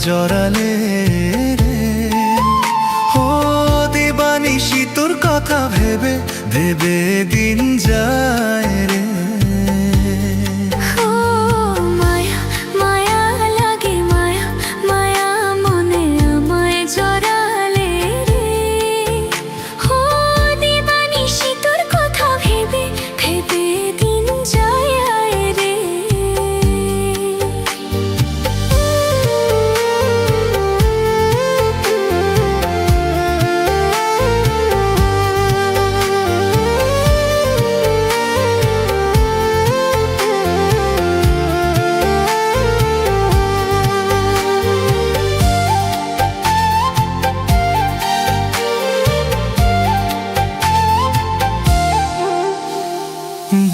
জড়ালে রে। ও দিবানিশি তোর কথা ভেবে ভেবে দিন যায় রে।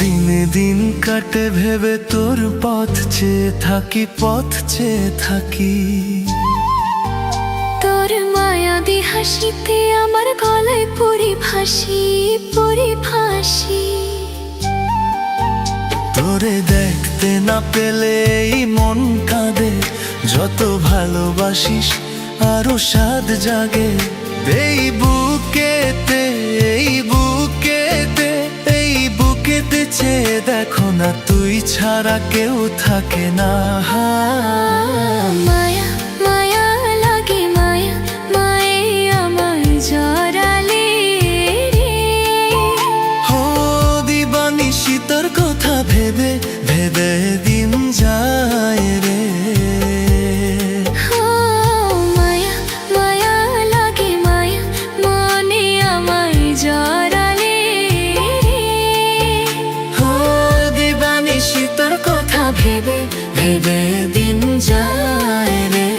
দিনে দিন কাটে ভেবে তোর পথ চেয়ে থাকি, পথ চেয়ে থাকি। তোর মায়াবী হাসিতে আমার গলায় পড়ি ফাঁসি, পড়ি ফাঁসি। তোরে দেখতে না পেলে এই মন কাঁদে, যত ভালোবাসিস আরো স্বাদ জাগে। এই বুকেতে, এই বুকেতে, এই বুকেতে চেয়ে দেখো না, তুই ছাড়া কেউ থাকে না। মায়া মায়া লাগে, মায়া মায়ে আমার জড়ালে রে। ও দিবানিশি তোর কথা ভেবে ভেবে দিন যায় রে। ভেবে ভেবে দিন যায় রে।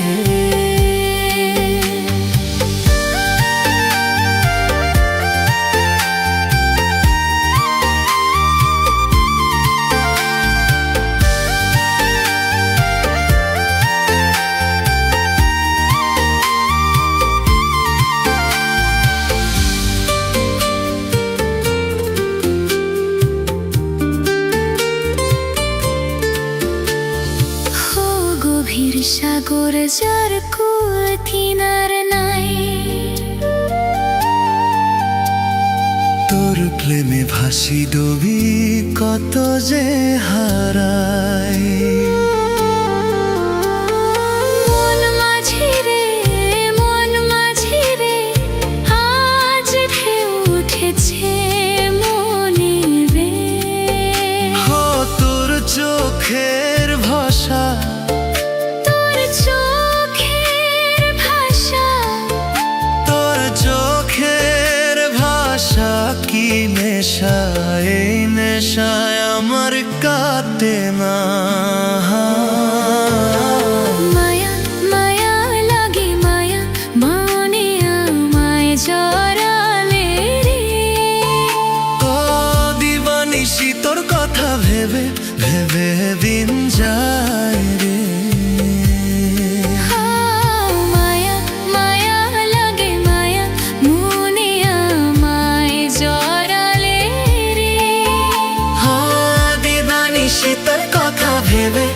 গভীর সাগর যার কুল কিনার নাই, তোর প্রেমে ভাসি ডুবি কত যে হারাই। মন মাঝি রে, মন মাঝি রে, আজ ঢেউ উঠেছে মনে রে। ও তোর চোখের ভাষা, কি নেশা, এই নেশায় আমার কাটে না। মায়া মায়া লাগে, মায়া মনে আমায় জড়ালে রে। ও দিবানিশি তোর কথা ভেবে ভেবে দিন যায় রে। দিবানিশি তোর কথা ভেবে